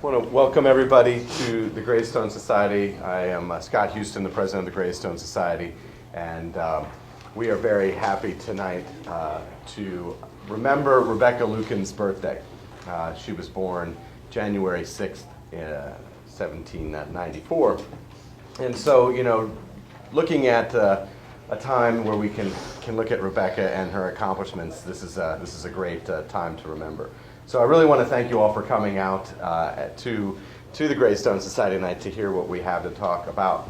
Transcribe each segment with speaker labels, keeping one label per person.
Speaker 1: I want to welcome everybody to the Graystone Society. I am Scott Houston, the president of the Graystone Society, and we are very happy tonight to remember Rebecca Lukens' birthday. She was born January 6th, 1794. And so, you know, looking at a time where we can look at Rebecca and her accomplishments, this is a great time to remember. So I really want to thank you all for coming out to the Graystone Society tonight to hear what we have to talk about.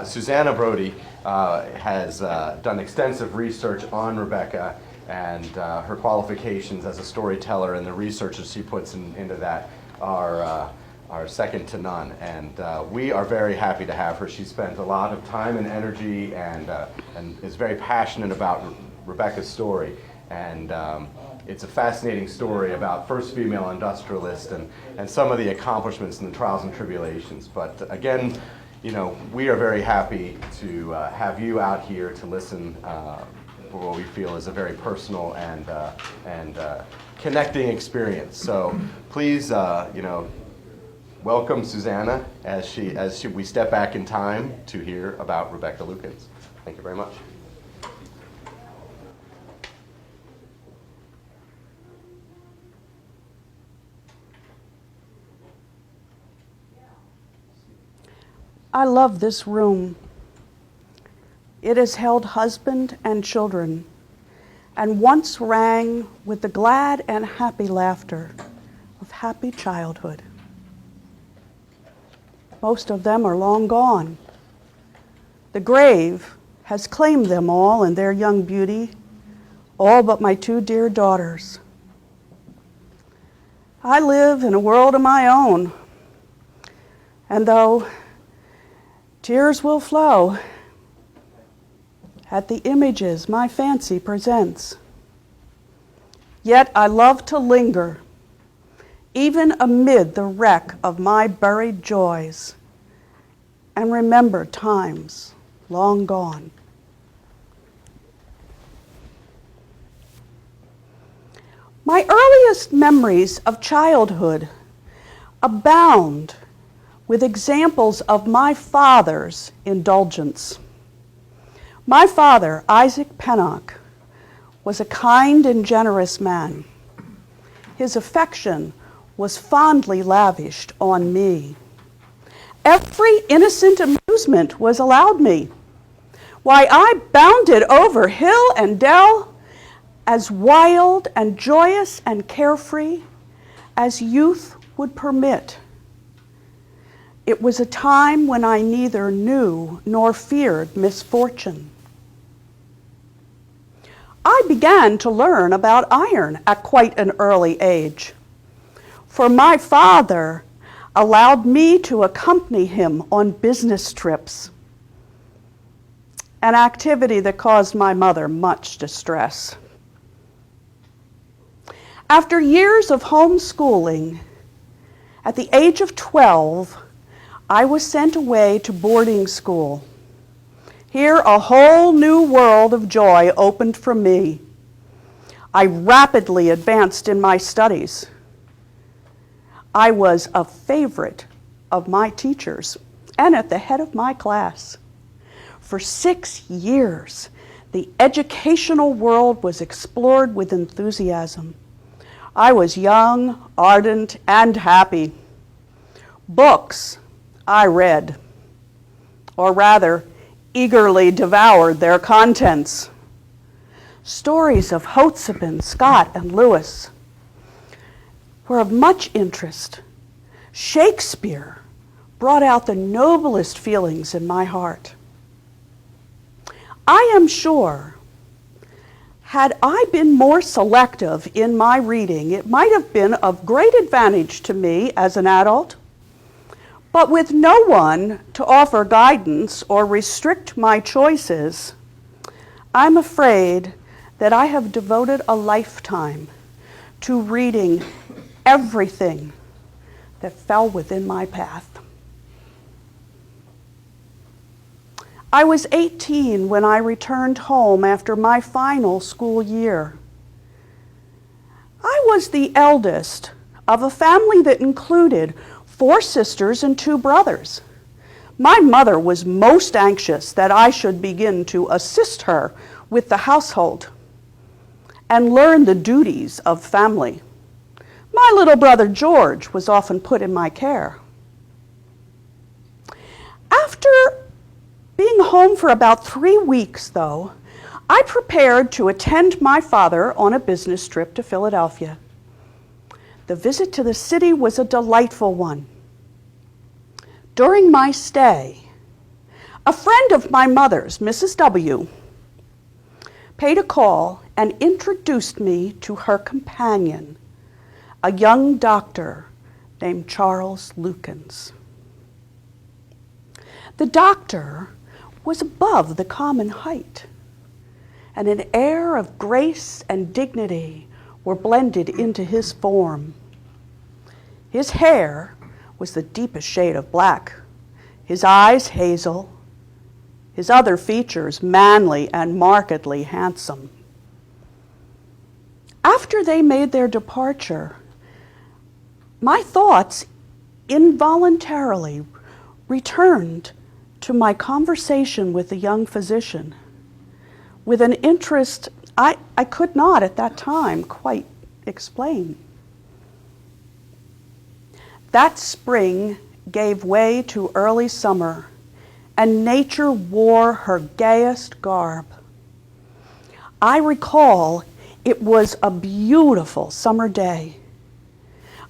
Speaker 1: Susannah Brody has done extensive research on Rebecca and her qualifications as a storyteller, and the research that she puts into that are second to none. And we are very happy to have her. She spent a lot of time and energy and is very passionate about Rebecca's story. And it's a fascinating story about first female industrialist and some of the accomplishments and the trials and tribulations. But again, you know, we are very happy to have you out here to listen for what we feel is a very personal and connecting experience. So please, you know, welcome Susannah as we step back in time to hear about Rebecca Lukens. Thank you very much.
Speaker 2: I love this room. It has held husband and children, and once rang with the glad and happy laughter of happy childhood. Most of them are long gone. The grave has claimed them all and their young beauty, all but my two dear daughters. I live in a world of my own, and though tears will flow at the images my fancy presents, yet I love to linger, even amid the wreck of my buried joys, and remember times long gone. My earliest memories of childhood abound with examples of my father's indulgence. My father, Isaac Pennock, was a kind and generous man. His affection was fondly lavished on me. Every innocent amusement was allowed me. Why, I bounded over hill and dell, as wild and joyous and carefree as youth would permit. It was a time when I neither knew nor feared misfortune. I began to learn about iron at quite an early age, for my father allowed me to accompany him on business trips, an activity that caused my mother much distress. After years of homeschooling, at the age of 12, I was sent away to boarding school. Here, a whole new world of joy opened for me. I rapidly advanced in my studies. I was a favorite of my teachers and at the head of my class. For 6 years, the educational world was explored with enthusiasm. I was young, ardent, and happy. Books I read, or rather, eagerly devoured their contents. Stories of Hotspur, Scott, and Lewis were of much interest. Shakespeare brought out the noblest feelings in my heart. I am sure, had I been more selective in my reading, it might have been of great advantage to me as an adult. But with no one to offer guidance or restrict my choices, I'm afraid that I have devoted a lifetime to reading everything that fell within my path. I was 18 when I returned home after my final school year. I was the eldest of a family that included 4 sisters and 2 brothers. My mother was most anxious that I should begin to assist her with the household and learn the duties of family. My little brother George was often put in my care. After being home for about 3 weeks, though, I prepared to attend my father on a business trip to Philadelphia. The visit to the city was a delightful one. During my stay, a friend of my mother's, Mrs. W., paid a call and introduced me to her companion, a young doctor named Charles Lukens. The doctor was above the common height, and an air of grace and dignity were blended into his form. His hair was the deepest shade of black, his eyes hazel, his other features manly and markedly handsome. After they made their departure, my thoughts involuntarily returned to my conversation with the young physician with an interest I could not at that time quite explain. That spring gave way to early summer, and nature wore her gayest garb. I recall it was a beautiful summer day.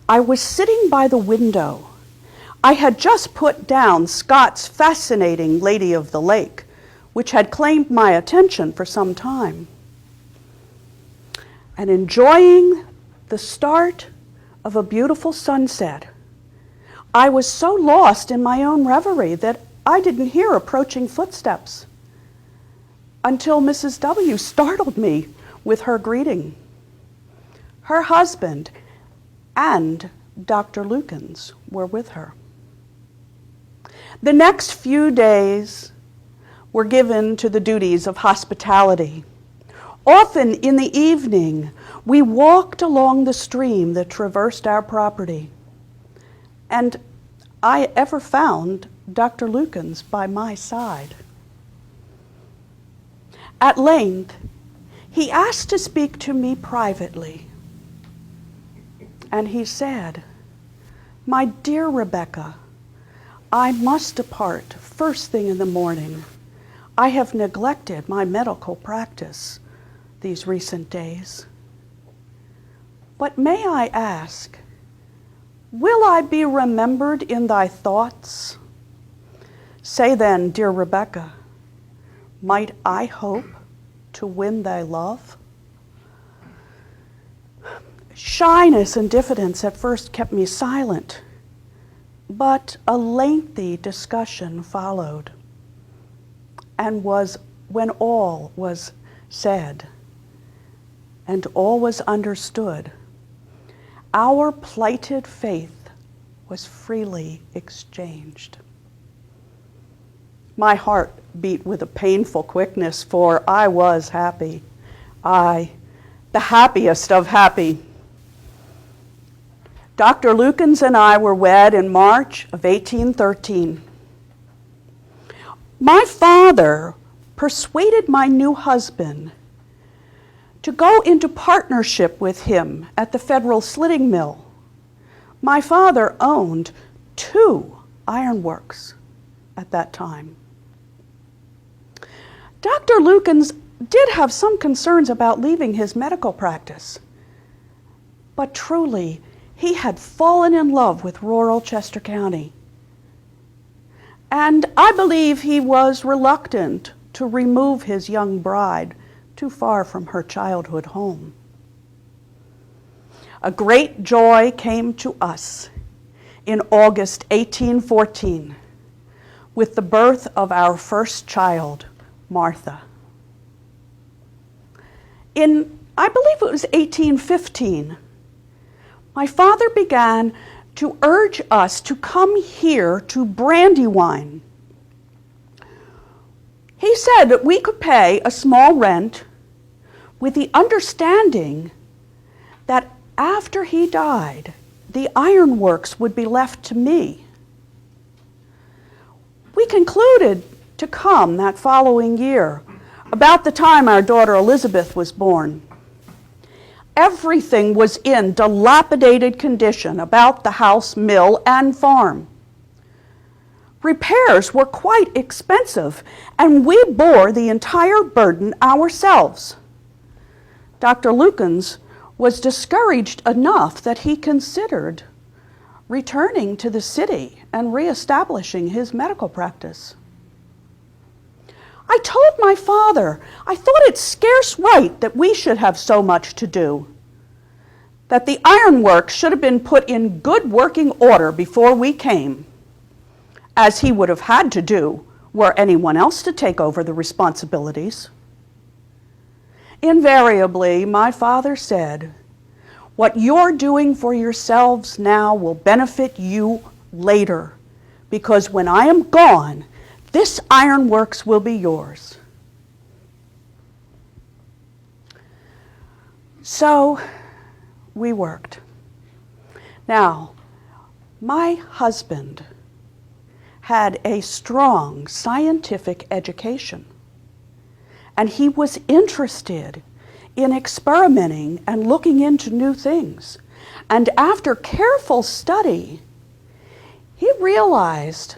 Speaker 2: I was sitting by the window. I had just put down Scott's fascinating Lady of the Lake, which had claimed my attention for some time, and enjoying the start of a beautiful sunset. I was so lost in my own reverie that I didn't hear approaching footsteps until Mrs. W. startled me with her greeting. Her husband and Dr. Lukens were with her. The next few days were given to the duties of hospitality. Often in the evening, we walked along the stream that traversed our property, and I ever found Dr. Lukens by my side. At length, he asked to speak to me privately, and he said, "My dear Rebecca, I must depart first thing in the morning. I have neglected my medical practice these recent days. But may I ask, will I be remembered in thy thoughts? Say then, dear Rebecca, might I hope to win thy love?" Shyness and diffidence at first kept me silent, but a lengthy discussion followed, and was when all was said and all was understood, our plighted faith was freely exchanged. My heart beat with a painful quickness, for I was happy. I, the happiest of happy. Dr. Lukens and I were wed in March of 1813. My father persuaded my new husband to go into partnership with him at the Federal Slitting Mill. My father owned 2 ironworks at that time. Dr. Lukens did have some concerns about leaving his medical practice, but truly, he had fallen in love with rural Chester County. And I believe he was reluctant to remove his young bride too far from her childhood home. A great joy came to us in August 1814 with the birth of our first child, Martha. In, I believe it was 1815, my father began to urge us to come here to Brandywine. He said that we could pay a small rent with the understanding that after he died, the ironworks would be left to me. We concluded to come that following year, about the time our daughter Elizabeth was born. Everything was in dilapidated condition about the house, mill, and farm. Repairs were quite expensive, and we bore the entire burden ourselves. Dr. Lukens was discouraged enough that he considered returning to the city and reestablishing his medical practice. I told my father I thought it scarce right that we should have so much to do, that the ironworks should have been put in good working order before we came, as he would have had to do were anyone else to take over the responsibilities. Invariably, my father said, "What you're doing for yourselves now will benefit you later, because when I am gone, this ironworks will be yours." So we worked. Now, my husband had a strong scientific education, and he was interested in experimenting and looking into new things. And after careful study, he realized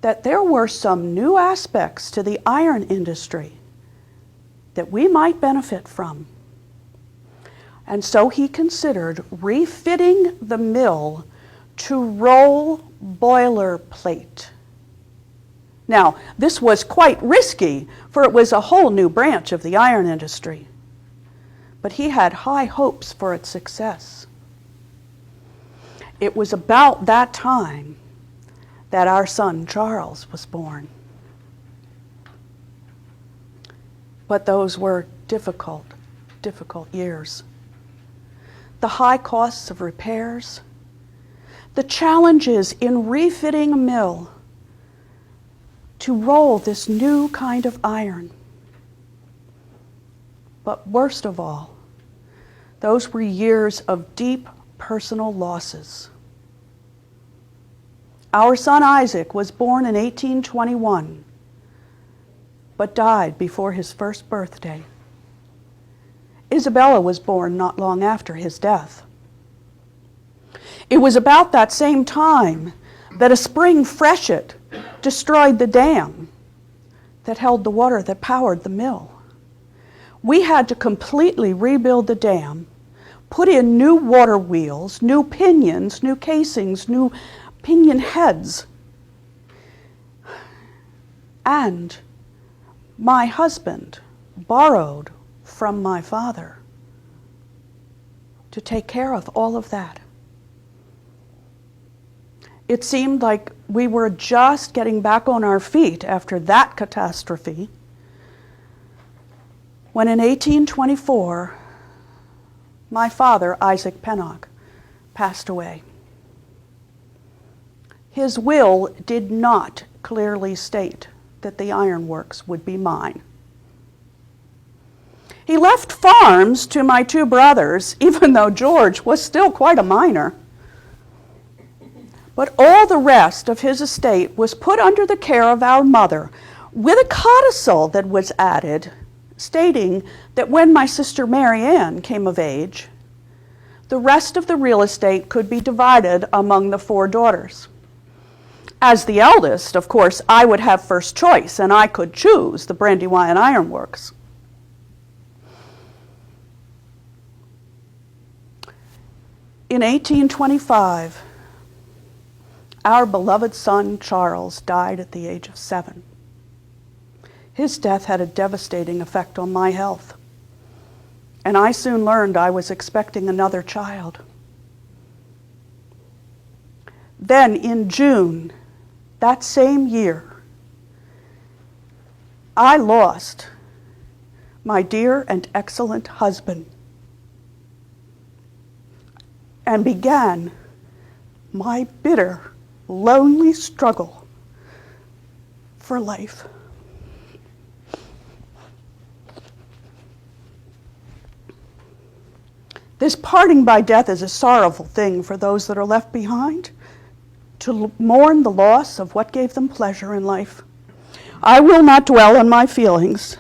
Speaker 2: that there were some new aspects to the iron industry that we might benefit from. And so he considered refitting the mill to roll boilerplate. Now, this was quite risky, for it was a whole new branch of the iron industry. But he had high hopes for its success. It was about that time that our son Charles was born. But those were difficult years. The high costs of repairs, the challenges in refitting a mill to roll this new kind of iron. But worst of all, those were years of deep personal losses. Our son Isaac was born in 1821, but died before his first birthday. Isabella was born not long after his death. It was about that same time that a spring freshet destroyed the dam that held the water that powered the mill. We had to completely rebuild the dam, put in new water wheels, new pinions, new casings, new pinion heads. And my husband borrowed from my father to take care of all of that. It seemed like we were just getting back on our feet after that catastrophe, when in 1824, my father, Isaac Pennock, passed away. His will did not clearly state that the ironworks would be mine. He left farms to my two brothers, even though George was still quite a minor. But all the rest of his estate was put under the care of our mother, with a codicil that was added, stating that when my sister Mary Ann came of age, the rest of the real estate could be divided among the 4 daughters. As the eldest, of course, I would have first choice, and I could choose the Brandywine Ironworks. In 1825, our beloved son Charles died at the age of 7. His death had a devastating effect on my health, and I soon learned I was expecting another child. Then in June, that same year, I lost my dear and excellent husband and began my bitter, lonely struggle for life. This parting by death is a sorrowful thing for those that are left behind, to mourn the loss of what gave them pleasure in life. I will not dwell on my feelings,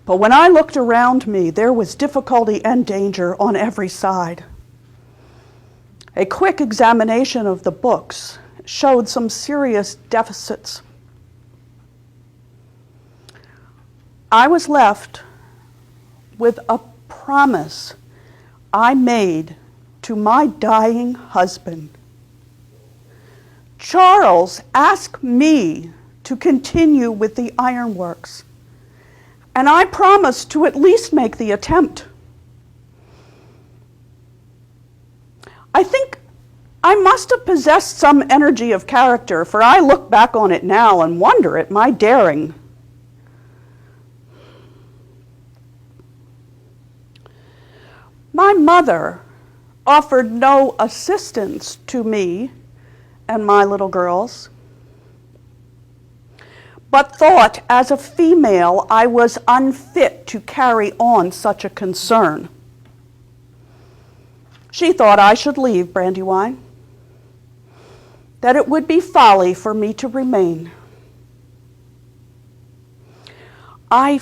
Speaker 2: but when I looked around me, there was difficulty and danger on every side. A quick examination of the books showed some serious deficits. I was left with a promise I made to my dying husband. Charles asked me to continue with the ironworks, and I promised to at least make the attempt. I think I must have possessed some energy of character, for I look back on it now and wonder at my daring. My mother offered no assistance to me and my little girls, but thought as a female I was unfit to carry on such a concern. She thought I should leave Brandywine, that it would be folly for me to remain. I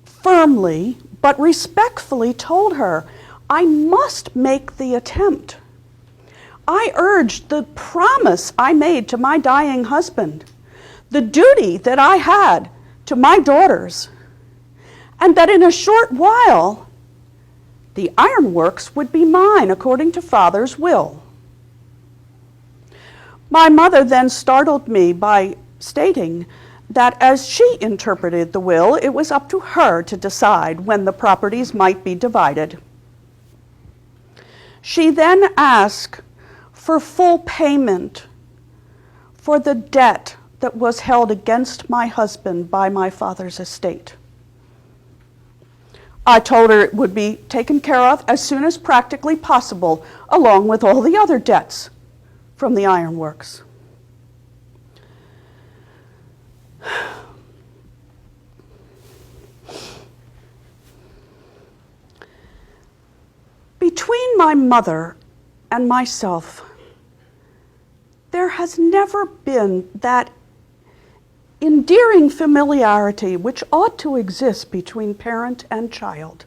Speaker 2: firmly but respectfully told her I must make the attempt. I urged the promise I made to my dying husband, the duty that I had to my daughters, and that in a short while the ironworks would be mine according to Father's will. My mother then startled me by stating that as she interpreted the will, it was up to her to decide when the properties might be divided. She then asked for full payment for the debt that was held against my husband by my father's estate. I told her it would be taken care of as soon as practically possible, along with all the other debts from the ironworks. Between my mother and myself, there has never been that endearing familiarity which ought to exist between parent and child.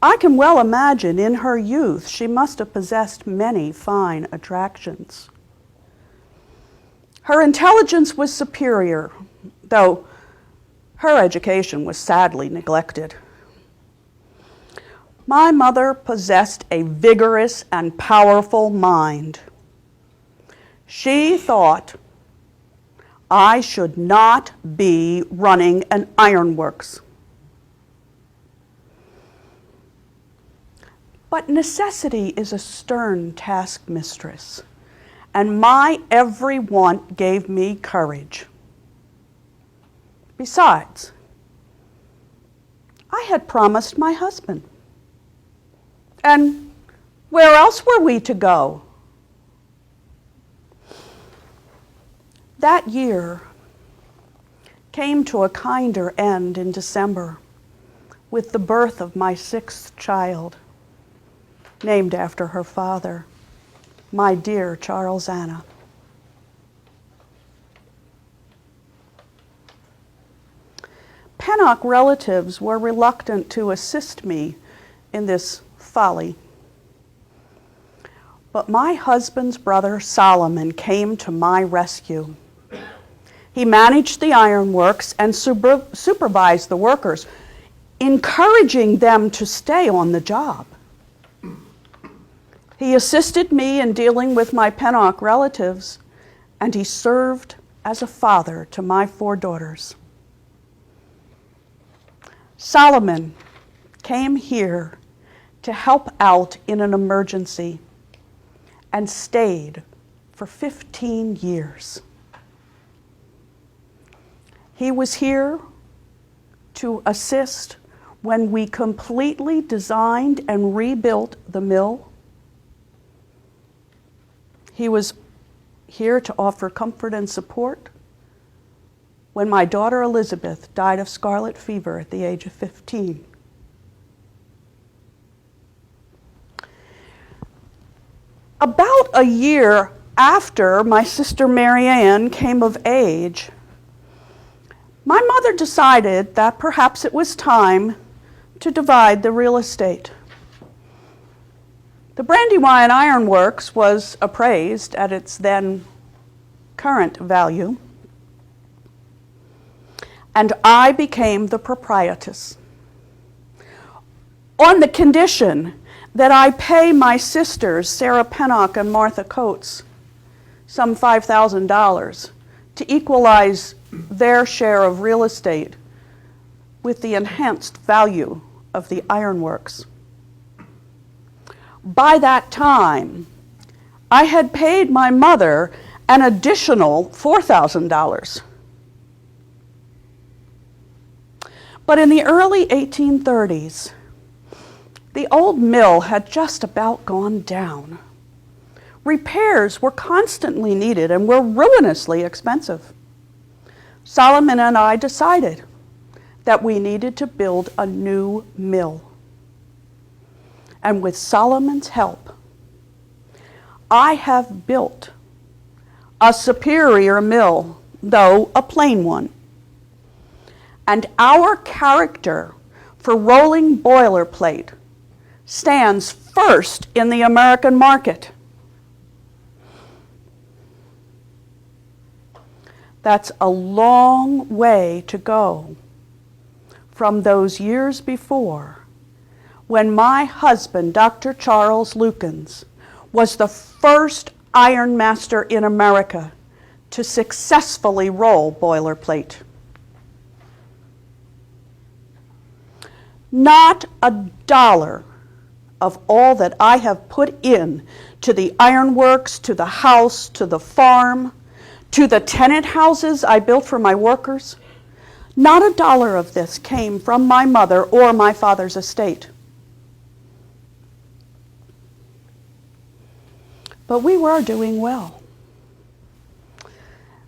Speaker 2: I can well imagine in her youth she must have possessed many fine attractions. Her intelligence was superior, though her education was sadly neglected. My mother possessed a vigorous and powerful mind. She thought I should not be running an ironworks. But necessity is a stern taskmistress, and my every want gave me courage. Besides, I had promised my husband. And where else were we to go? That year came to a kinder end in December with the birth of my sixth child, named after her father, my dear Charles Anna. Pennock relatives were reluctant to assist me in this folly. But my husband's brother Solomon came to my rescue. He managed the ironworks and supervised the workers, encouraging them to stay on the job. He assisted me in dealing with my Pennock relatives, and he served as a father to my 4 daughters. Solomon came here to help out in an emergency and stayed for 15 years. He was here to assist when we completely designed and rebuilt the mill. He was here to offer comfort and support when my daughter Elizabeth died of scarlet fever at the age of 15. About a year after my sister Mary Ann came of age, my mother decided that perhaps it was time to divide the real estate. The Brandywine Iron Works was appraised at its then current value, and I became the proprietress, on the condition that I pay my sisters, Sarah Pennock and Martha Coates, some $5,000 to equalize their share of real estate with the enhanced value of the ironworks. By that time, I had paid my mother an additional $4,000. But in the early 1830s, the old mill had just about gone down. Repairs were constantly needed and were ruinously expensive. Solomon and I decided that we needed to build a new mill. And with Solomon's help, I have built a superior mill, though a plain one. And our character for rolling boilerplate stands first in the American market. That's a long way to go from those years before, when my husband, Dr. Charles Lukens, was the first iron master in America to successfully roll boilerplate. Not a dollar of all that I have put in to the ironworks, to the house, to the farm, to the tenant houses I built for my workers, not a dollar of this came from my mother or my father's estate. But we were doing well.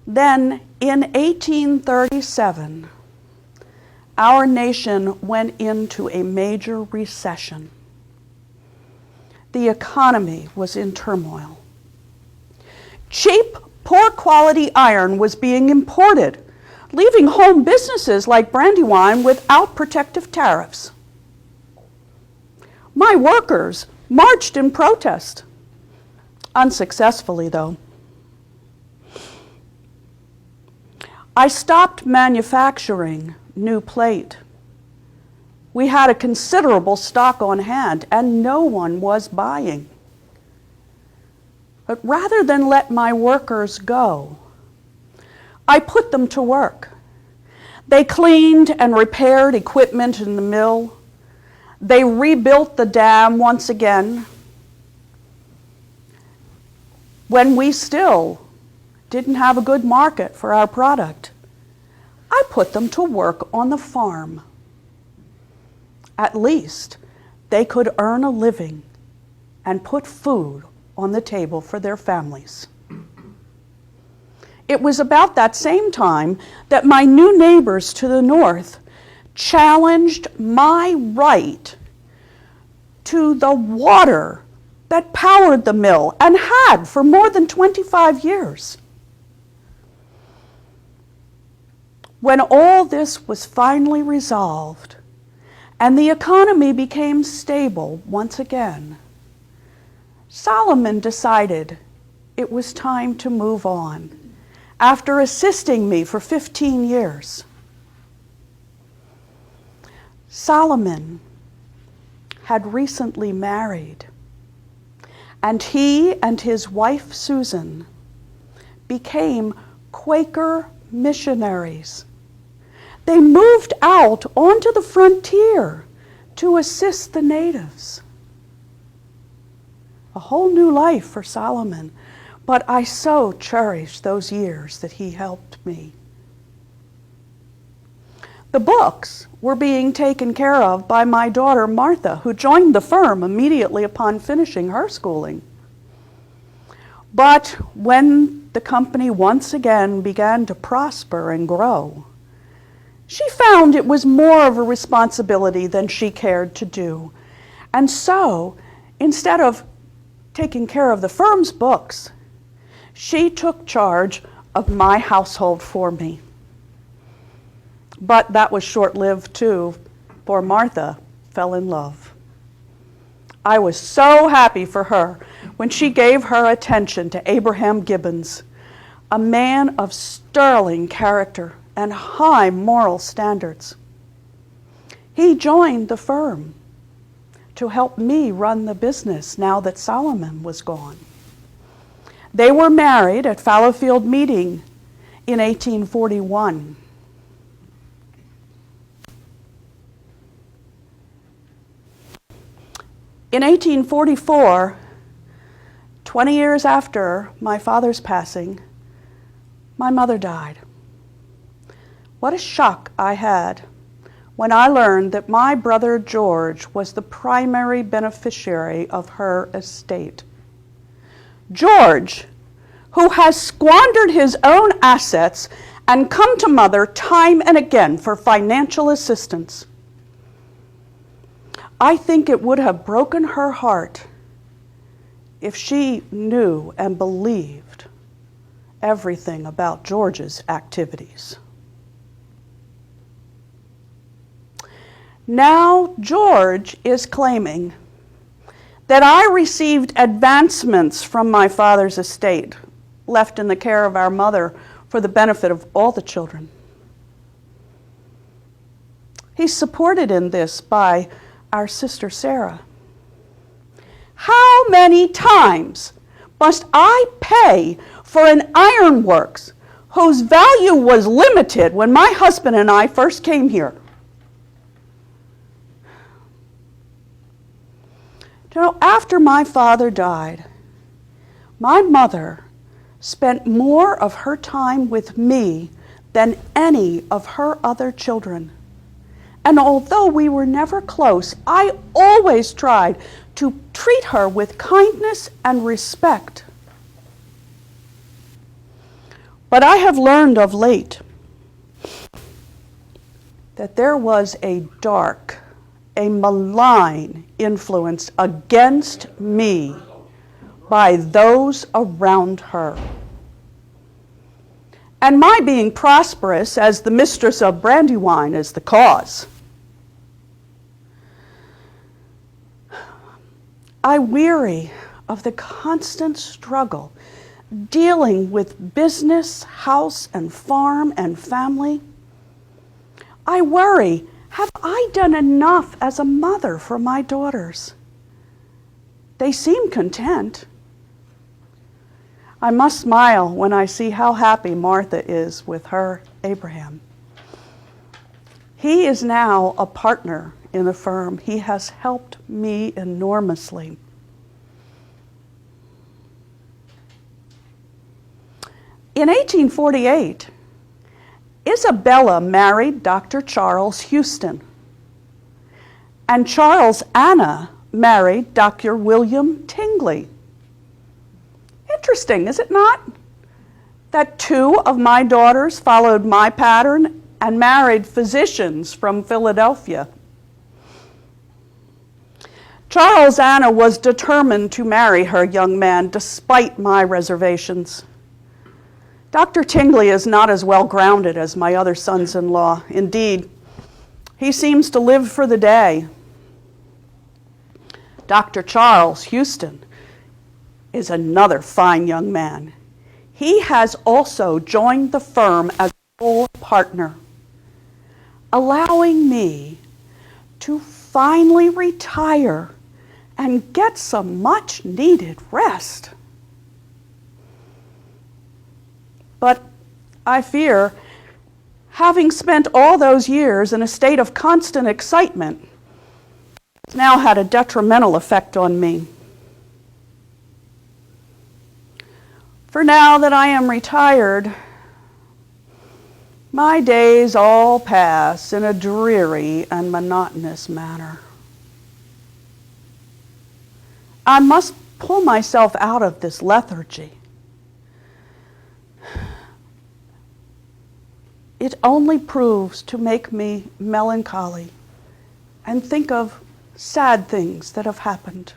Speaker 2: Then in 1837, our nation went into a major recession. The economy was in turmoil. Cheap, poor quality iron was being imported, leaving home businesses like Brandywine without protective tariffs. My workers marched in protest, unsuccessfully though. I stopped manufacturing new plate. We had a considerable stock on hand and no one was buying. But rather than let my workers go, I put them to work. They cleaned and repaired equipment in the mill. They rebuilt the dam once again when we still didn't have a good market for our product. I put them to work on the farm. At least they could earn a living and put food on the table for their families. It was about that same time that my new neighbors to the north challenged my right to the water that powered the mill and had for more than 25 years. When all this was finally resolved and the economy became stable once again, Solomon decided it was time to move on after assisting me for 15 years. Solomon had recently married, and he and his wife Susan became Quaker missionaries. They moved out onto the frontier to assist the natives. A whole new life for Solomon, but I so cherish those years that he helped me. The books were being taken care of by my daughter Martha, who joined the firm immediately upon finishing her schooling. But when the company once again began to prosper and grow, she found it was more of a responsibility than she cared to do. And so, instead of taking care of the firm's books, she took charge of my household for me. But that was short-lived too, for Martha fell in love. I was so happy for her when she gave her attention to Abraham Gibbons, a man of sterling character and high moral standards. He joined the firm to help me run the business now that Solomon was gone. They were married at Fallowfield Meeting in 1841. In 1844, 20 years after my father's passing, my mother died. What a shock I had when I learned that my brother George was the primary beneficiary of her estate. George, who has squandered his own assets and come to Mother time and again for financial assistance. I think it would have broken her heart if she knew and believed everything about George's activities. Now George is claiming that I received advancements from my father's estate, left in the care of our mother for the benefit of all the children. He's supported in this by our sister Sarah. How many times must I pay for an ironworks whose value was limited when my husband and I first came here? You know, after my father died, my mother spent more of her time with me than any of her other children. And although we were never close, I always tried to treat her with kindness and respect. But I have learned of late that there was a dark, a malign influence against me by those around her. And my being prosperous as the mistress of Brandywine is the cause. I weary of the constant struggle dealing with business, house, and farm, and family. I worry, have I done enough as a mother for my daughters? They seem content. I must smile when I see how happy Martha is with her Abraham. He is now a partner in the firm. He has helped me enormously. In 1848, Isabella married Dr. Charles Houston, and Charles Anna married Dr. William Tingley. Interesting, is it not? That two of my daughters followed my pattern and married physicians from Philadelphia. Charles Anna was determined to marry her young man despite my reservations. Dr. Tingley is not as well grounded as my other sons-in-law. Indeed, he seems to live for the day. Dr. Charles Houston is another fine young man. He has also joined the firm as a full partner, allowing me to finally retire and get some much-needed rest. But I fear, having spent all those years in a state of constant excitement, it's now had a detrimental effect on me. For now that I am retired, my days all pass in a dreary and monotonous manner. I must pull myself out of this lethargy. It only proves to make me melancholy and think of sad things that have happened.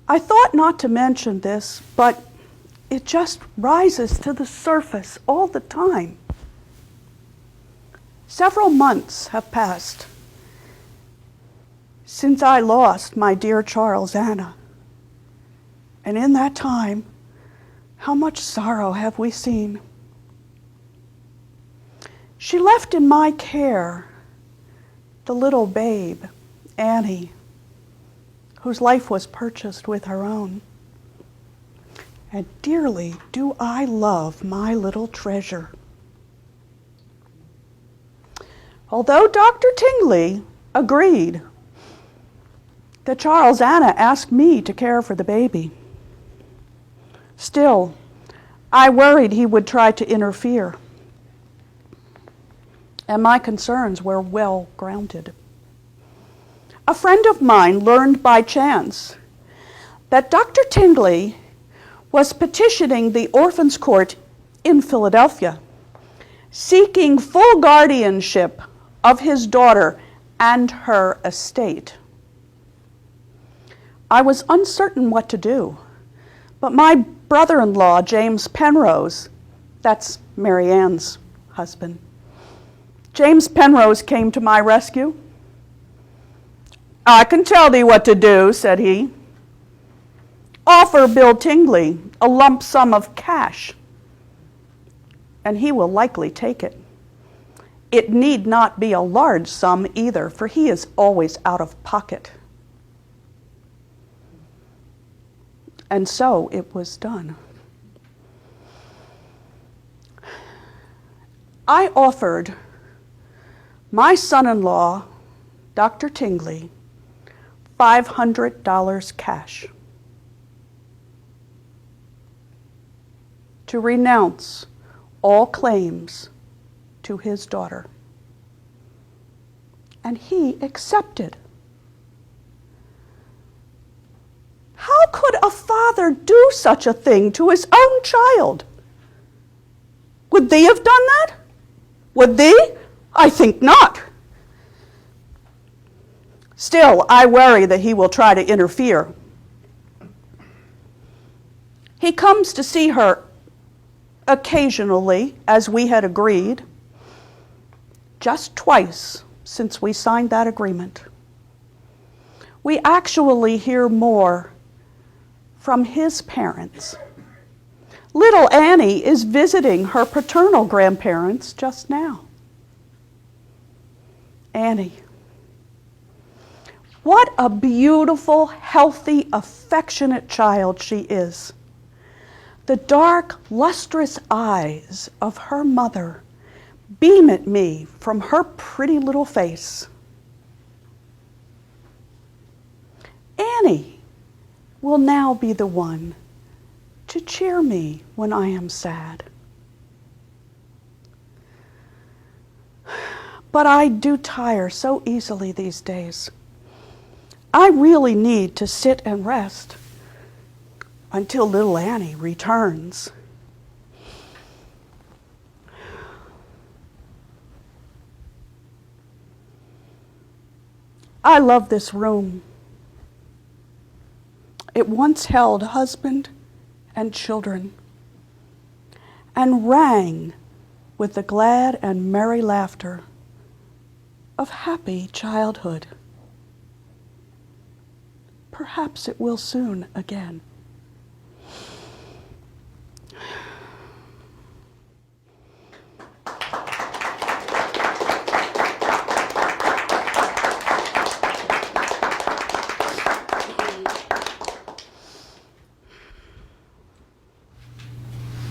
Speaker 2: I thought not to mention this, but it just rises to the surface all the time. Several months have passed since I lost my dear Charles Anna. And in that time, how much sorrow have we seen? She left in my care the little babe, Annie, whose life was purchased with her own. And dearly do I love my little treasure. Although Dr. Tingley agreed that Charles Anna asked me to care for the baby, still, I worried he would try to interfere, and my concerns were well grounded. A friend of mine learned by chance that Dr. Tingley was petitioning the Orphans Court in Philadelphia, seeking full guardianship of his daughter and her estate. I was uncertain what to do, but my brother-in-law, James Penrose, that's Mary Ann's husband, James Penrose came to my rescue. "I can tell thee what to do," said he. "Offer Bill Tingley a lump sum of cash, and he will likely take it. It need not be a large sum either, for he is always out of pocket." And so it was done. I offered my son-in-law, Dr. Tingley, $500 cash to renounce all claims to his daughter. And he accepted. How could a father do such a thing to his own child? Would thee have done that? Would thee? I think not. Still, I worry that he will try to interfere. He comes to see her occasionally, as we had agreed, just twice since we signed that agreement. We actually hear more from his parents. Little Annie is visiting her paternal grandparents just now. Annie. What a beautiful, healthy, affectionate child she is. The dark, lustrous eyes of her mother beam at me from her pretty little face. Annie will now be the one to cheer me when I am sad. But I do tire so easily these days. I really need to sit and rest until little Annie returns. I love this room. It once held husband and children and rang with the glad and merry laughter of happy childhood. Perhaps it will soon again.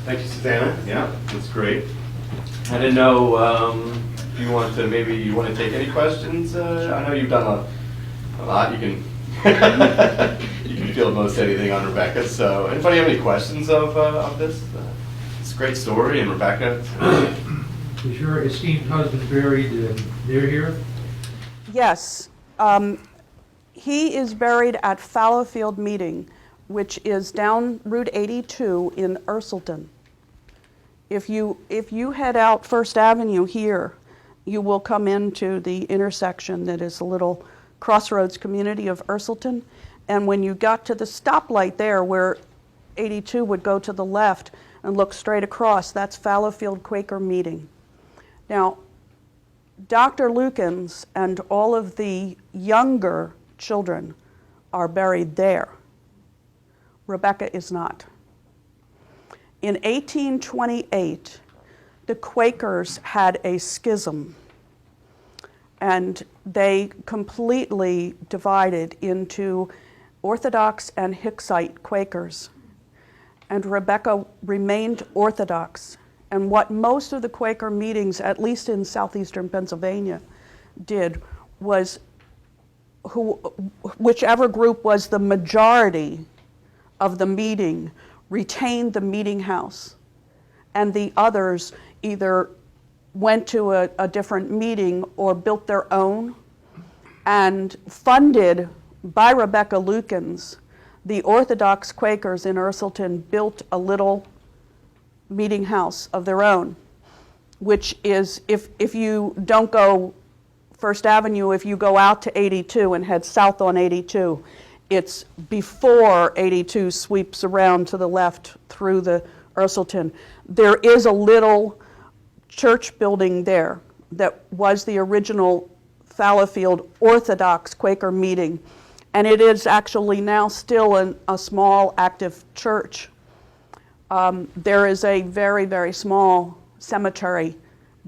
Speaker 1: Thank you, Susannah. Yeah, that's great. I didn't know if you want to, maybe you want to take any questions. I know you've done a lot. You can you can field most anything on Rebecca. So, anybody have any questions of this? It's a great story, and Rebecca.
Speaker 3: Is your esteemed husband buried near here?
Speaker 2: Yes. He is buried at Fallowfield Meeting, which is down Route 82 in Ursulton. If you head out First Avenue here, you will come into the intersection that is a little crossroads community of Ursulton, And when you got to the stoplight there where 82 would go to the left and look straight across, that's Fallowfield Quaker Meeting. Now, Dr. Lukens and all of the younger children are buried there. Rebecca is not. In 1828, the Quakers had a schism, and they completely divided into Orthodox and Hicksite Quakers. And Rebecca remained Orthodox. And what most of the Quaker meetings, at least in southeastern Pennsylvania, did was whichever group was the majority of the meeting retained the meeting house, and the others either went to a different meeting or built their own. And funded by Rebecca Lukens, the Orthodox Quakers in Ursulton built a little meeting house of their own, which is, if you don't go First Avenue, if you go out to 82 and head south on 82, it's before 82 sweeps around to the left through the Ursulton. There is a little church building there that was the original Fallowfield Orthodox Quaker meeting, and it is actually now still a small active church. There is a very, very small cemetery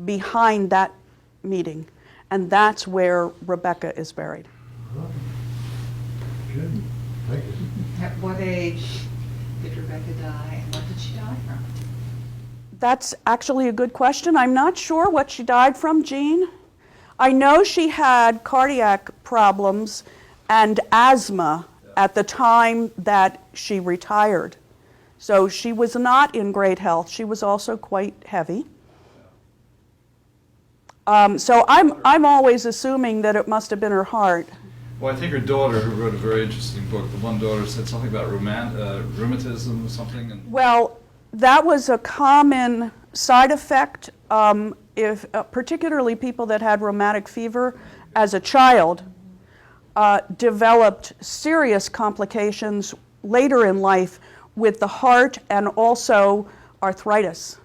Speaker 2: behind that meeting, and that's where Rebecca is buried.
Speaker 3: Good, thank you.
Speaker 4: At what age did Rebecca die, and what did she die from?
Speaker 2: That's actually a good question. I'm not sure what she died from, Jean. I know she had cardiac problems and asthma at the time that she retired. So she was not in great health. She was also quite heavy. So I'm always assuming that it must have been her heart.
Speaker 5: Well, I think her daughter, who wrote a very interesting book, the one daughter said something about rheumatism or something. And
Speaker 2: Well, that was a common side effect, particularly people that had rheumatic fever as a child developed serious complications later in life with the heart and also arthritis.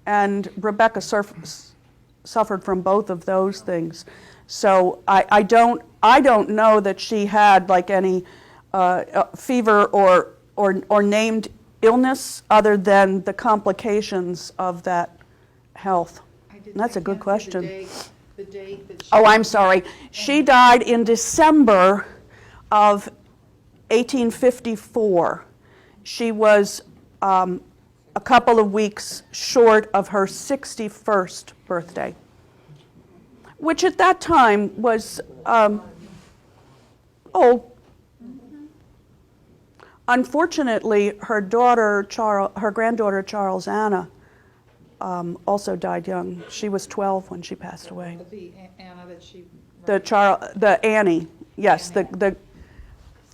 Speaker 2: And Rebecca suffered from both of those things. So I don't know that she had like any fever or named illness other than the complications of that health. That's a good question.
Speaker 4: The date that she
Speaker 2: Oh, I'm sorry. She died in December of 1854. She was a couple of weeks short of her 61st birthday, which at that time was old. Unfortunately, her granddaughter Charles Anna, also died young. She was 12 when she passed away.
Speaker 4: The Anna that she...
Speaker 2: The Annie, yes.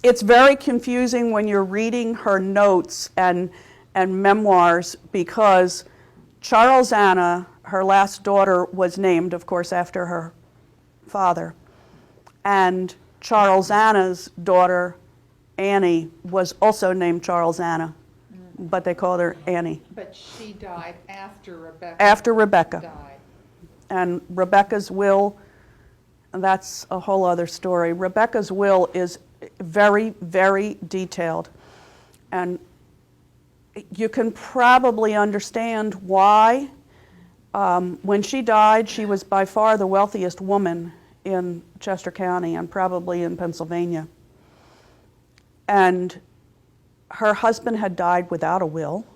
Speaker 2: It's very confusing when you're reading her notes and memoirs, because Charles Anna, her last daughter, was named, of course, after her father. And Charles Anna's daughter, Annie, was also named Charles Anna, but they called her Annie.
Speaker 4: But she died after Rebecca.
Speaker 2: After Rebecca.
Speaker 4: Died.
Speaker 2: And Rebecca's will, and that's a whole other story. Rebecca's will is very, very detailed. And you can probably understand why. When she died, she was by far the wealthiest woman in Chester County and probably in Pennsylvania. And her husband had died without a will,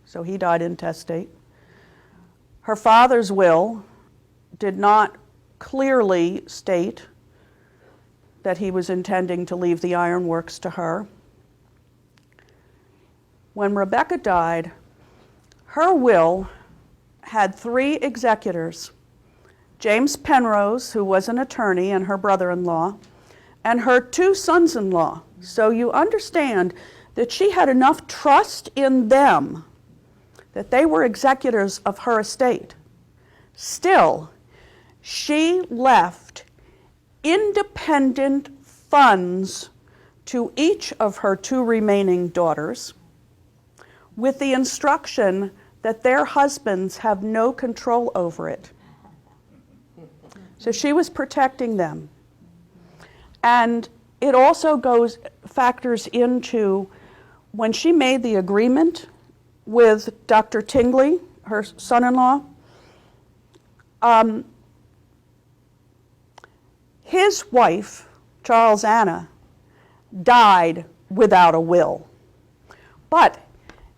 Speaker 2: so he died intestate. Her father's will did not clearly state that he was intending to leave the ironworks to her. When Rebecca died, her will had 3 executors: James Penrose, who was an attorney and her brother-in-law, and her 2 sons-in-law. So you understand that she had enough trust in them that they were executors of her estate. Still, she left independent funds to each of her 2 remaining daughters with the instruction that their husbands have no control over it. So she was protecting them. And it also factors into when she made the agreement with Dr. Tingley, her son-in-law, his wife, Charles Anna, died without a will. But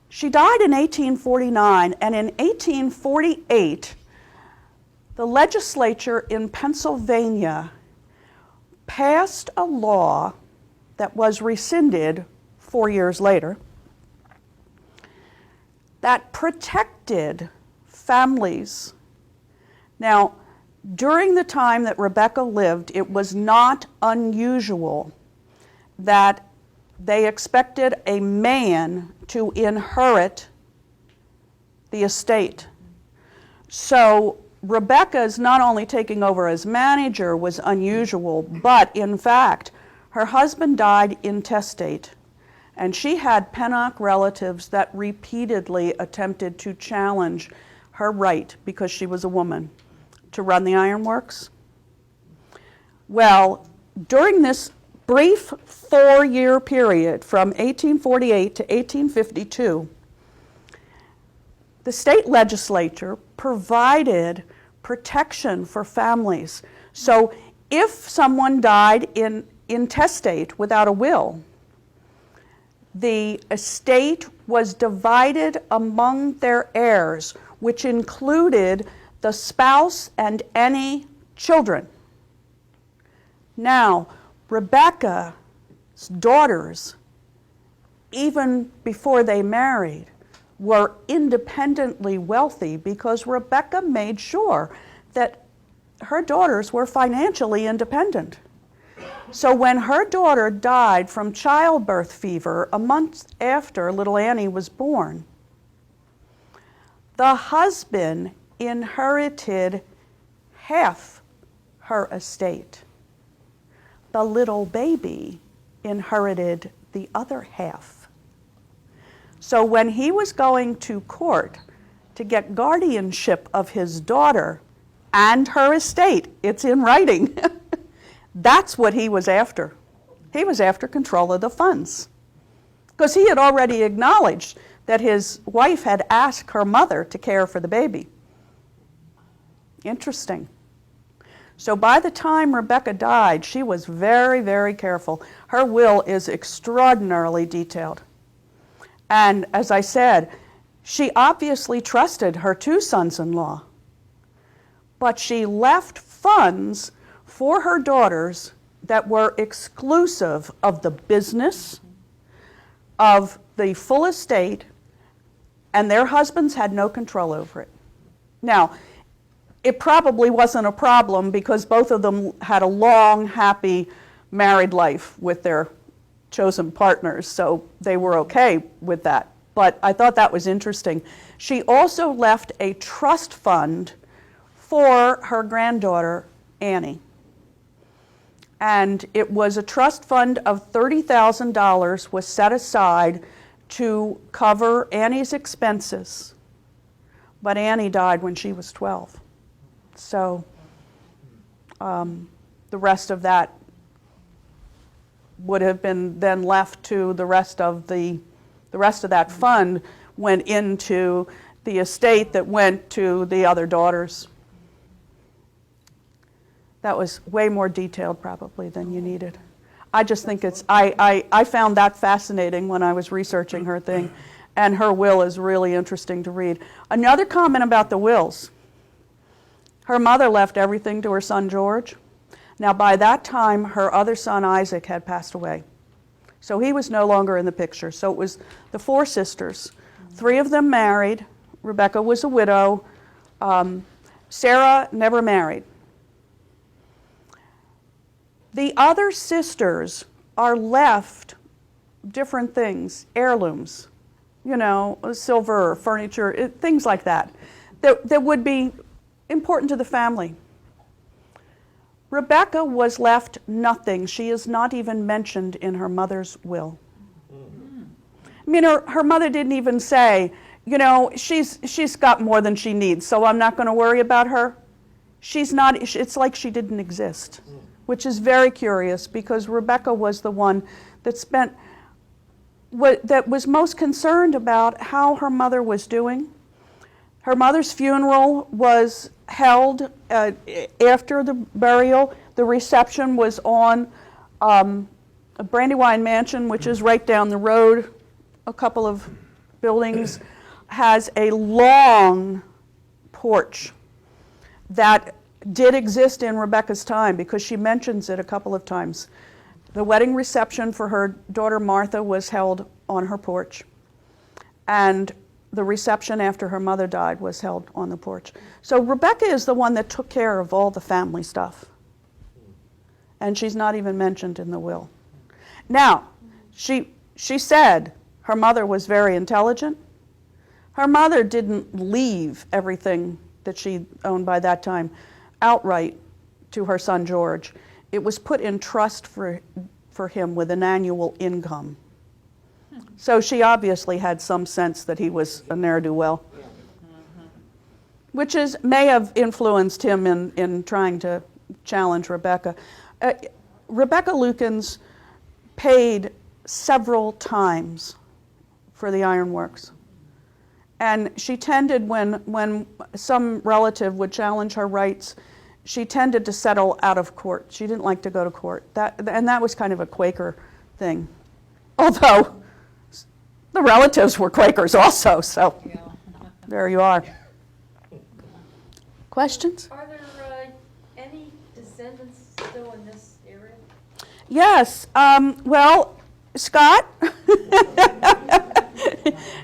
Speaker 2: she died in 1849, and in 1848, the legislature in Pennsylvania passed a law that was rescinded 4 years later that protected families. Now, during the time that Rebecca lived, it was not unusual that they expected a man to inherit the estate. So Rebecca's not only taking over as manager was unusual, but in fact, her husband died intestate, and she had Pennock relatives that repeatedly attempted to challenge her right, because she was a woman, to run the ironworks. Well, during this brief 4-year period from 1848 to 1852, the state legislature provided protection for families. So if someone died intestate without a will, the estate was divided among their heirs, which included the spouse and any children. Now, Rebecca's daughters, even before they married, were independently wealthy because Rebecca made sure that her daughters were financially independent. So when her daughter died from childbirth fever a month after little Annie was born, the husband inherited half her estate. The little baby inherited the other half. So when he was going to court to get guardianship of his daughter and her estate, it's in writing, that's what he was after. He was after control of the funds, because he had already acknowledged that his wife had asked her mother to care for the baby. Interesting. So by the time Rebecca died, she was very, very careful. Her will is extraordinarily detailed. And as I said, she obviously trusted her 2 sons-in-law, but she left funds for her daughters that were exclusive of the business, of the full estate, and their husbands had no control over it. Now, it probably wasn't a problem because both of them had a long, happy married life with their chosen partners, so they were okay with that. But I thought that was interesting. She also left a trust fund for her granddaughter, Annie. And it was a trust fund of $30,000 was set aside to cover Annie's expenses. But Annie died when she was 12. So the rest of that would have been then left to the rest of that fund went into the estate that went to the other daughters. That was way more detailed probably than you needed. I just think I found that fascinating when I was researching her thing, and her will is really interesting to read. Another comment about the wills. Her mother left everything to her son George. Now by that time, her other son Isaac had passed away. So he was no longer in the picture. So it was the 4 sisters. 3 of them married. Rebecca was a widow. Sarah never married. The other sisters are left different things, heirlooms, silver, furniture, things like that would be important to the family. Rebecca was left nothing. She is not even mentioned in her mother's will. I mean, her mother didn't even say, you know, she's got more than she needs, so I'm not going to worry about her. She's not, it's like she didn't exist, which is very curious because Rebecca was the one that that was most concerned about how her mother was doing. Her mother's funeral was held after the burial. The reception was on a Brandywine Mansion, which is right down the road, a couple of buildings, has a long porch that did exist in Rebecca's time because she mentions it a couple of times. The wedding reception for her daughter Martha was held on her porch, and the reception after her mother died was held on the porch. So Rebecca is the one that took care of all the family stuff, and she's not even mentioned in the will. Now, she said her mother was very intelligent. Her mother didn't leave everything that she owned by that time outright to her son George. It was put in trust for him with an annual income. So she obviously had some sense that he was a ne'er-do-well, which may have influenced him in trying to challenge Rebecca. Rebecca Lukens paid several times for the ironworks. And she tended, when some relative would challenge her rights, she tended to settle out of court. She didn't like to go to court. And that was kind of a Quaker thing. Although the relatives were Quakers also, so there you are. Questions?
Speaker 6: Are there any descendants still in this area?
Speaker 2: Yes. Well, Scott.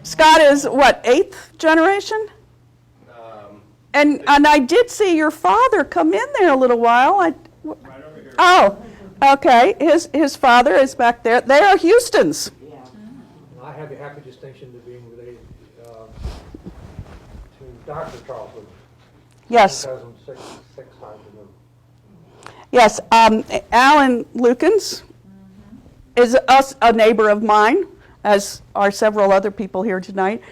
Speaker 2: Scott is what, 8th generation? And I did see your father come in there a little while.
Speaker 3: Right over here.
Speaker 2: Oh, okay. His father is back there. They are Houstons.
Speaker 3: And I have the happy distinction of being related to Dr. Charles Lukens.
Speaker 2: Yes.
Speaker 3: 2006 times removed.
Speaker 2: Yes. Alan Lukens is a neighbor of mine, as are several other people here tonight.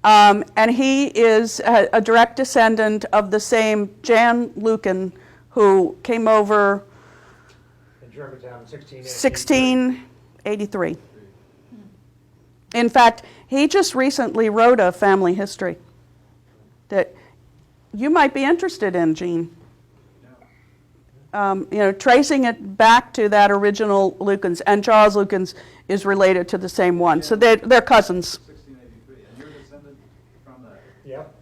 Speaker 2: And he is a direct descendant of the same Jan Luken who came over
Speaker 3: In Germantown in
Speaker 2: 1683. In fact, he just recently wrote a family history that you might be interested in, Gene. You know, tracing it back to that original Lukens, and Charles Lukens is related to the same one. So they're cousins.
Speaker 5: 1683, and you're descended from that?
Speaker 3: Yep.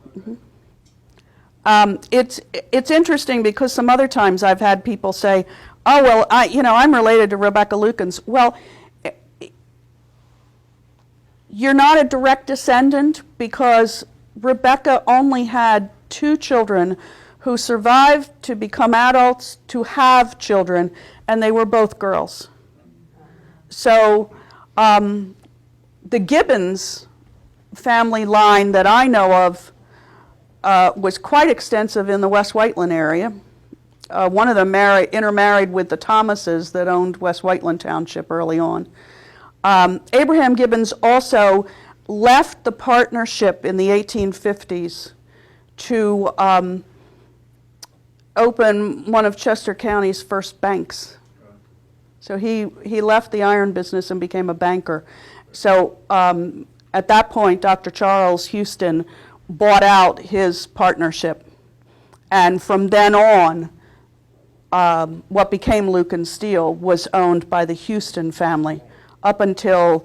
Speaker 2: It's interesting because some other times I've had people say, "Oh well, I'm related to Rebecca Lukens." Well, you're not a direct descendant because Rebecca only had 2 children who survived to become adults to have children, and they were both girls. So the Gibbons family line that I know of was quite extensive in the West Whiteland area. One of them intermarried with the Thomases that owned West Whiteland Township early on. Abraham Gibbons also left the partnership in the 1850s to open one of Chester County's first banks. So he left the iron business and became a banker. So at that point, Dr. Charles Houston bought out his partnership. And from then on, what became Lukens Steel was owned by the Houston family up until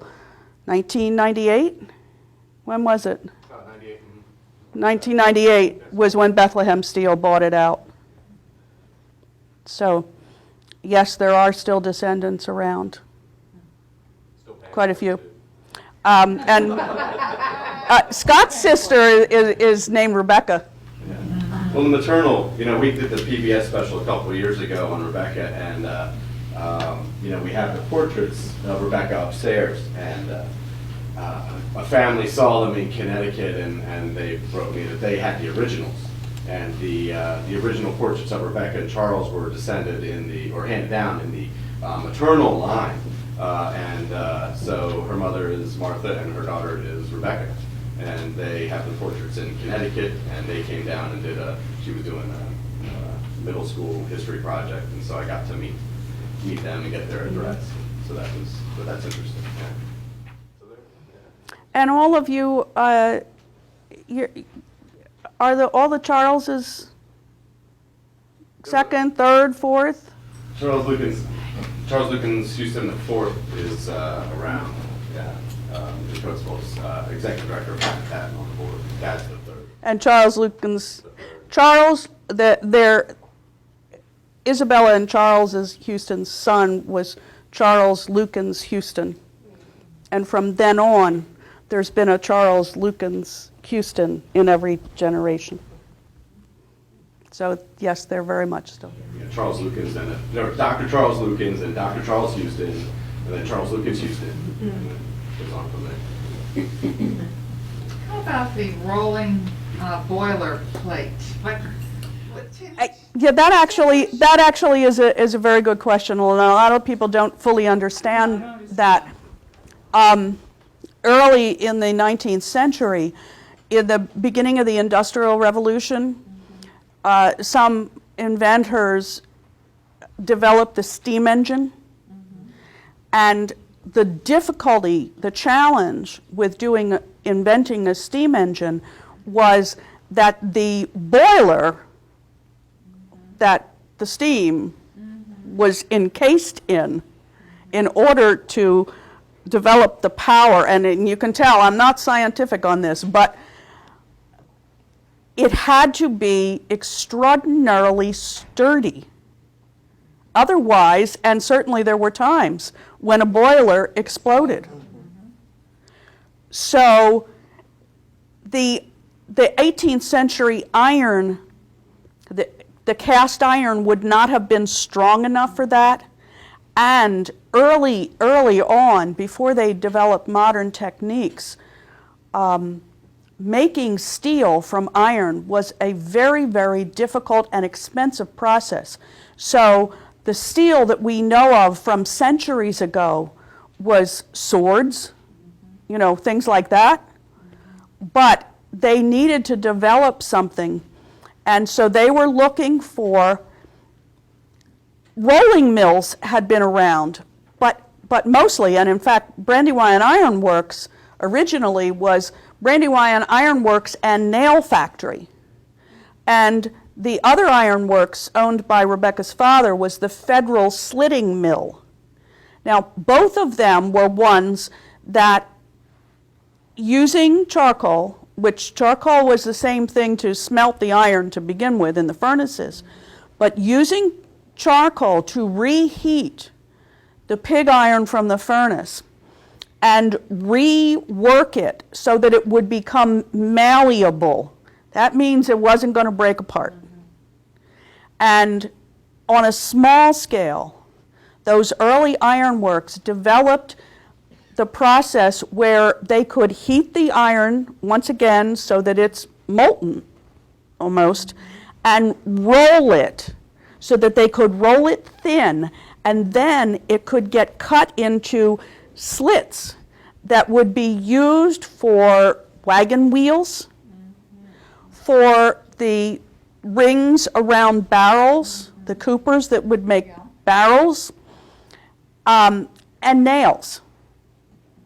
Speaker 2: 1998. When was it?
Speaker 1: 98.
Speaker 2: 1998 was when Bethlehem Steel bought it out. So, yes, there are still descendants around. Quite a few. And Scott's sister is named Rebecca.
Speaker 1: Well, the maternal, we did the PBS special a couple of years ago on Rebecca, and we have the portraits of Rebecca upstairs, and a family saw them in Connecticut, and they wrote me that they had the originals. And the original portraits of Rebecca and Charles were descended or handed down in the maternal line. So her mother is Martha and her daughter is Rebecca. And they have the portraits in Connecticut, and they came down and she was doing a middle school history project, and so I got to meet them and get their address. So that's interesting. Yeah. So yeah.
Speaker 2: And all of you, are all the Charleses second, third, fourth?
Speaker 1: Charles Lukens Houston the fourth is around. Yeah. The Coatesville's executive director of Habitat on the board. That's the third.
Speaker 2: And Charles Lukens, Isabella and Charles Houston's son was Charles Lukens Houston. And from then on, there's been a Charles Lukens Houston in every generation. So yes, they're very much still.
Speaker 1: Yeah, Charles Lukens and Dr. Charles Lukens and Dr. Charles Houston, and then Charles Lukens Houston. And then goes on from there.
Speaker 4: How about the rolling boiler plate?
Speaker 2: Yeah, that actually is a very good question. A lot of people don't fully understand that. Early in the 19th century, in the beginning of the Industrial Revolution, some inventors developed the steam engine. And the difficulty, the challenge with inventing a steam engine was that the boiler that the steam was encased in order to develop the power, and you can tell I'm not scientific on this, but it had to be extraordinarily sturdy. Otherwise, and certainly there were times when a boiler exploded. So the 18th century iron, the cast iron would not have been strong enough for that. And early on, before they developed modern techniques, making steel from iron was a very, very difficult and expensive process. So the steel that we know of from centuries ago was swords, things like that. But they needed to develop something. And so they were looking for, rolling mills had been around, but mostly, and in fact, Brandywine Iron Works originally was Brandywine Iron Works and Nail Factory. And the other iron works owned by Rebecca's father was the Federal Slitting Mill. Now, both of them were ones that, using charcoal, which charcoal was the same thing to smelt the iron to begin with in the furnaces, but using charcoal to reheat the pig iron from the furnace and rework it so that it would become malleable. That means it wasn't going to break apart. And on a small scale, those early ironworks developed the process where they could heat the iron once again so that it's molten almost, and roll it so that they could roll it thin, and then it could get cut into slits that would be used for wagon wheels, for the rings around barrels, the coopers that would make barrels, and nails.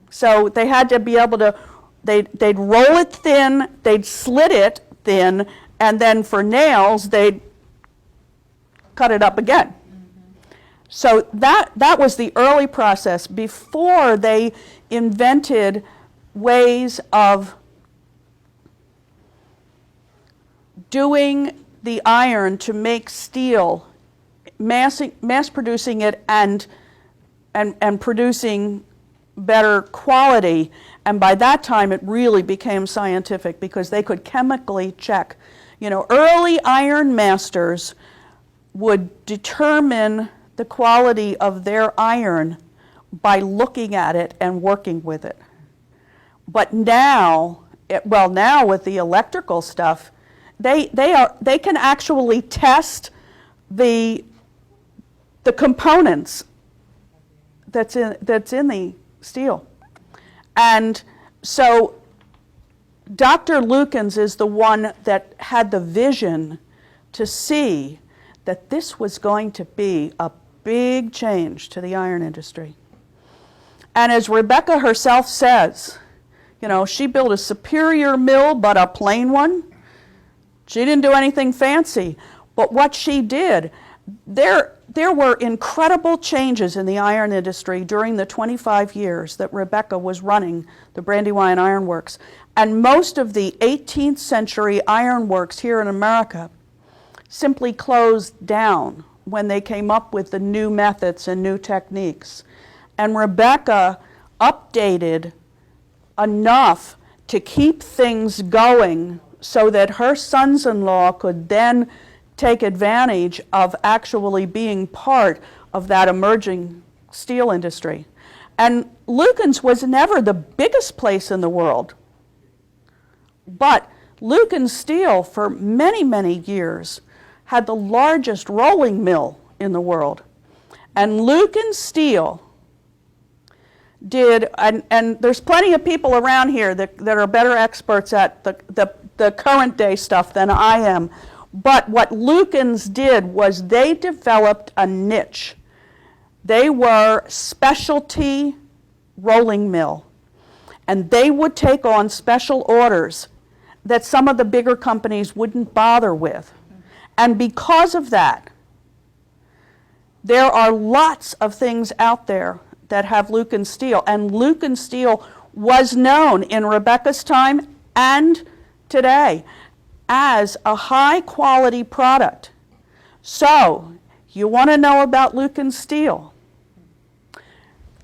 Speaker 2: So they had to be able to, they'd roll it thin, they'd slit it thin, and then for nails, they'd cut it up again. So that was the early process before they invented ways of doing the iron to make steel, mass producing it and producing better quality. And by that time it really became scientific because they could chemically check. Early iron masters would determine the quality of their iron by looking at it and working with it. But now with the electrical stuff, They can actually test the components that's in the steel. And so Dr. Lukens is the one that had the vision to see that this was going to be a big change to the iron industry. And as Rebecca herself says, you know, she built a superior mill, but a plain one. She didn't do anything fancy. But what she did, there were incredible changes in the iron industry during the 25 years that Rebecca was running the Brandywine Iron Works. And most of the 18th century iron works here in America simply closed down when they came up with the new methods and new techniques. And Rebecca updated enough to keep things going so that her sons-in-law could then take advantage of actually being part of that emerging steel industry. And Lukens was never the biggest place in the world, but Lukens Steel for many, many years had the largest rolling mill in the world. And Lukens Steel did, and there's plenty of people around here that are better experts at the current day stuff than I am. But what Lukens did was they developed a niche. They were specialty rolling mill. And they would take on special orders that some of the bigger companies wouldn't bother with. And because of that, there are lots of things out there that have Lukens Steel. And Lukens Steel was known in Rebecca's time and today as a high quality product. So, you want to know about Lukens Steel?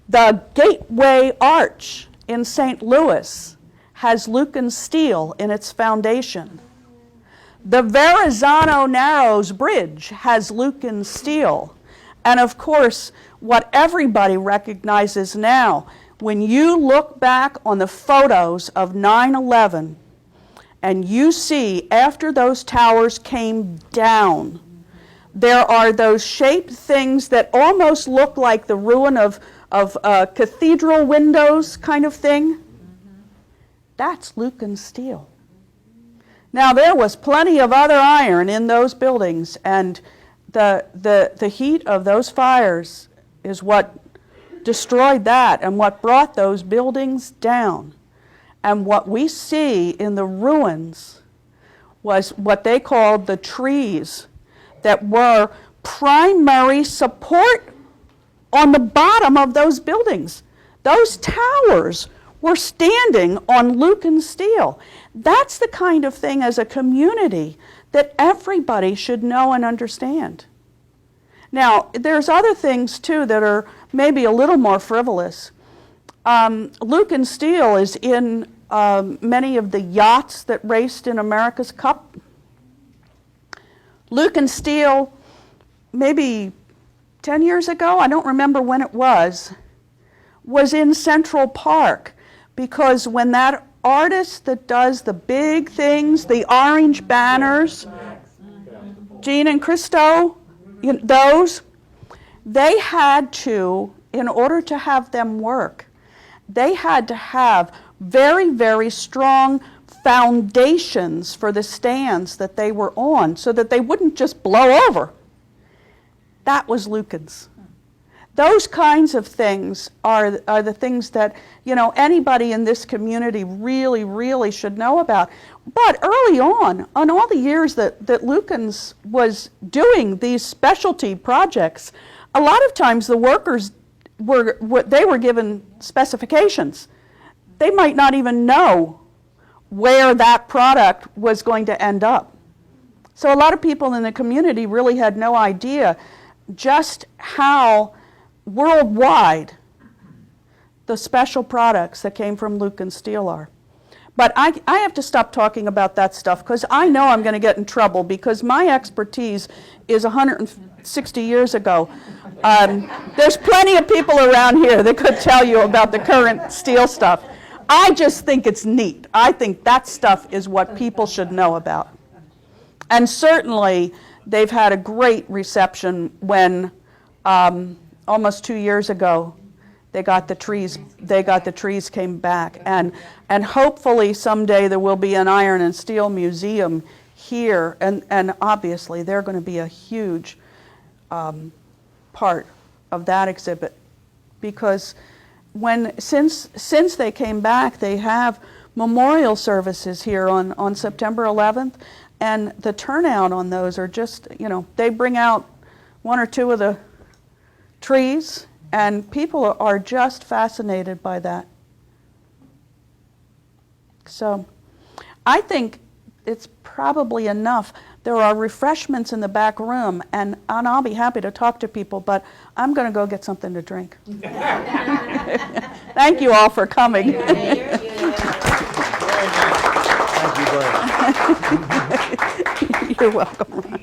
Speaker 2: The Gateway Arch in St. Louis has Lukens Steel in its foundation. The Verrazano Narrows Bridge has Lukens Steel. And of course, what everybody recognizes now, when you look back on the photos of 9/11, and you see after those towers came down, there are those shaped things that almost look like the ruin of cathedral windows kind of thing. That's Lukens Steel. Now there was plenty of other iron in those buildings, and the heat of those fires is what destroyed that and what brought those buildings down. And what we see in the ruins was what they called the trees that were primary support on the bottom of those buildings. Those towers were standing on Lukens Steel. That's the kind of thing as a community that everybody should know and understand. Now, there's other things too that are maybe a little more frivolous. Lukens Steel is in many of the yachts that raced in America's Cup. Lukens Steel, maybe 10 years ago, I don't remember when it was in Central Park, because when that artist that does the big things, the orange banners, Jean and Christo, those, they had to, in order to have them work, they had to have very, very strong foundations for the stands that they were on so that they wouldn't just blow over. That was Lukens. Those kinds of things are the things that, you know, anybody in this community really, really should know about. But early on all the years that Lukens was doing these specialty projects, a lot of times the workers were given specifications. They might not even know where that product was going to end up. So a lot of people in the community really had no idea just how worldwide the special products that came from Lukens Steel are. But I have to stop talking about that stuff because I know I'm going to get in trouble because my expertise is 160 years ago. There's plenty of people around here that could tell you about the current steel stuff. I just think it's neat. I think that stuff is what people should know about. And certainly, they've had a great reception when, almost 2 years ago, they got the trees came back. And hopefully someday there will be an iron and steel museum here. And obviously, they're going to be a huge part of that exhibit. Because since they came back, they have memorial services here on September 11th. And the turnout on those are just, they bring out one or two of the trees, and people are just fascinated by that. So I think it's probably enough. There are refreshments in the back room, and I'll be happy to talk to people, but I'm going to go get something to drink. Thank you all for coming.
Speaker 1: Thank you very much.
Speaker 2: You're welcome.